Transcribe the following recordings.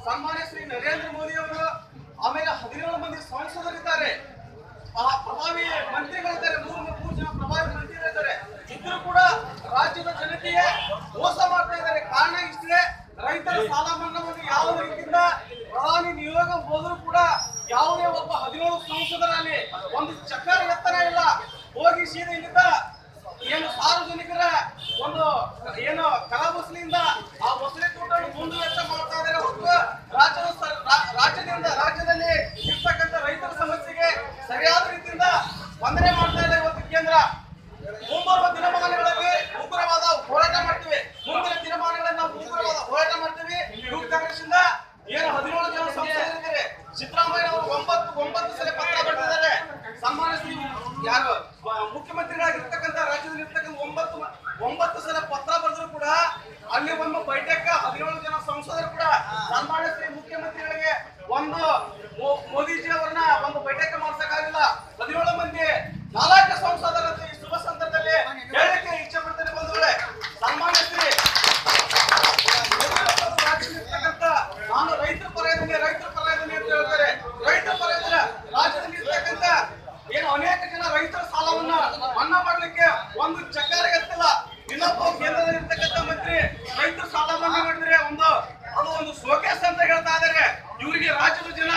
ಸನ್ಮಾನ್ಯ ಶ್ರೀ ನರೇಂದ್ರ ಮೋದಿ ಅವರು, ಆಮೇಲೆ 17 ಮಂದಿ ಸಂಸದರಿದ್ದಾರೆ, ಪ್ರಭಾವಿ ಮಂತ್ರಿಗಳಿದ್ದಾರೆ, ಮೂರು ಜನ ಪ್ರಭಾವಿ ಮಂತ್ರಿಗಳಿದ್ದಾರೆ. ಇದ್ರೂ ಕೂಡ ರಾಜ್ಯದ ಜನತೆಗೆ ಮೋಸ ಮಾಡ್ತಾ ಇದ್ದಾರೆ. ಕಾರಣ ಇಷ್ಟೇ, ರೈತರ ಸಾಲ ಮನ್ನಾವನ್ನು ಯಾವ ರೀತಿಯಿಂದ ಪ್ರಧಾನಿ ನಿಯೋಗ ಹೋದರೂ ಕೂಡ ಯಾವುದೇ ಒಬ್ಬ 17 ಸಂಸದರಲ್ಲಿ ಒಂದು ಚಕ್ರ ಎತ್ತರ ಇಲ್ಲ. ಹೋಗಿ ಸೀದಾ ಇಲ್ಲಿಂದ ಏನು ಸಾರ್ವಜನಿಕರ ಒಂದು ಏನು ಕಲಾಬಸ್ಲಿಂದ ಆ ಬಸ್ಲಿ ಕೂಟವನ್ನು ಮುಂದುವರೆಸ ಮಾಡ್ತಾ ಇದ್ದಾರೆ ಹೊರತು ರಾಜ್ಯದಲ್ಲಿ ಇರ್ತಕ್ಕಂಥ ರೈತರ ಸಮಸ್ಯೆಗೆ ಸರಿಯಾದ ರೀತಿಯಿಂದ ಸ್ಪಂದನೆ ಮಾಡ್ತಾ ಇಲ್ಲ. ಇವತ್ತು ಕೇಂದ್ರ ಮುಂಬರುವ ದಿನಮಾನಗಳಲ್ಲಿ ಉಗ್ರವಾದ ಹೋರಾಟ ಮಾಡ್ತೀವಿ. ಮುಂದಿನ ದಿನಮಾನಗಳಲ್ಲಿ ನಾವು ಉಗ್ರವಾದ ಹೋರಾಟ ಮಾಡ್ತೀವಿ. ಯೂತ್ ಕಾಂಗ್ರೆಸ್ ಇಂದ ಏನು 17 ಜನ ಸಂಸದರಿದ್ದಾರೆ. ಸಿದ್ದರಾಮಯ್ಯ ಅವರು 9 ಸಲ ಪತ್ರ ಬರೆದಿದ್ದಾರೆ. ಸನ್ಮಾನ್ಯ ಶ್ರೀ ಯಾರು ಮುಖ್ಯಮಂತ್ರಿಗಳಾಗಿರ್ತಕ್ಕಂಥ ರಾಜ್ಯದಲ್ಲಿ ಇರ್ತಕ್ಕಂಥ 9 ಸಲ ಪತ್ರ ಬರೆದ್ರು ಕೂಡ ಅಲ್ಲಿ ಒಂದು ಬೈಠಕ್ 17 ಜನ ಸಂಸದರು ಕೂಡ ಸನ್ಮಾನ್ಯ ಶ್ರೀ ಮುಖ್ಯಮಂತ್ರಿಗಳಿಗೆ ಒಂದು ಮೋದಿಜಿ ಅವರನ್ನ ಒಂದು ಬೈಠಕ್ ಮಾಡ್ಸಕ್ಕಾಗಿಲ್ಲ. 17 ಮಂದಿ 4 ಸಂಸದರಂತ ಈ ಶುಭ ಸಂದರ್ಭದಲ್ಲಿ ಹೇಳಕ್ಕೆ ಇಚ್ಛೆ ಪಡ್ತೇನೆ. ಬಂಧುಗಳೇ, ಸನ್ಮಾನ್ಯ ಶ್ರೀ ರಾಜ್ಯದಲ್ಲಿರ್ತಕ್ಕಂಥ ನಾನು ರೈತರ ಪರ ಇದ್ದೀನಿ ಅಂತ ಹೇಳ್ತಾರೆ. ರೈತರ ಪರ ಇದ್ರೆ ರಾಜ್ಯದಲ್ಲಿ ಇರ್ತಕ್ಕಂಥ ಏನು ಅನೇಕ ಜನ ರೈತರ ಸಾಲವನ್ನ ಮನ್ನಾ ಮಾಡ್ಲಿಕ್ಕೆ ಒಂದು ಚಕ್ರ ಎತ್ತಿಲ್ಲ. ಇನ್ನೊಬ್ಬ ಕೇಂದ್ರದಲ್ಲಿ ಇರ್ತಕ್ಕಂಥ ಮಂತ್ರಿ ರೈತರ ಸಾಲ ಮನ್ನಾ ಮಾಡಿದ್ರೆ ಅದು ಒಂದು ಶೋಕೇಸ್ ಅಂತ ಹೇಳ್ತಾ ಇದ್ದಾರೆ. ಇವರಿಗೆ ರಾಜ್ಯದ ಜನ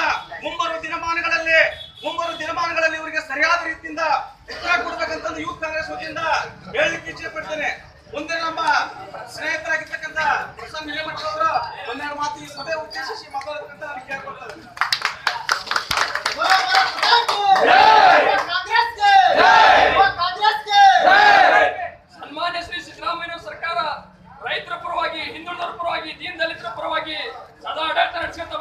ಮುಂಬರುವ ದಿನಮಾನಗಳಲ್ಲಿ ಇವರಿಗೆ ಸರಿಯಾದ ರೀತಿಯಿಂದ ಉತ್ತರ ಕೊಡ್ಬೇಕಂತ ಯೂತ್ ಕಾಂಗ್ರೆಸ್ ವತಿಯಿಂದ ಹೇಳಲಿಕ್ಕೆ ಇಚ್ಛೆ ಪಡ್ತೇನೆ. ಮುಂದೆ ನಮ್ಮ ಸ್ನೇಹಿತರಾಗಿರ್ತಕ್ಕಂಥ ಪ್ರಸನ್ನ ಹಿರೇಮಠ ಅವರು ಒಂದೆರಡು ಮಾತು ಈ ಸಭೆ ಉದ್ದೇಶಿಸಿ ಮಾತಾಡತಕ್ಕಂತ ಕೇಳ್ಕೊಳ್ತಾರೆ. ಸನ್ಮಾನ್ಯ ಶ್ರೀ ಸಿದ್ದರಾಮಯ್ಯ ಸರ್ಕಾರ ರೈತರ ಪರವಾಗಿ, ಹಿಂದುಳಿದವರ ಪರವಾಗಿ, ದೀನ ದಲಿತರ ಪರವಾಗಿ ಸದಾ ಆಡಳಿತ ನಡೆಸುತ್ತಾ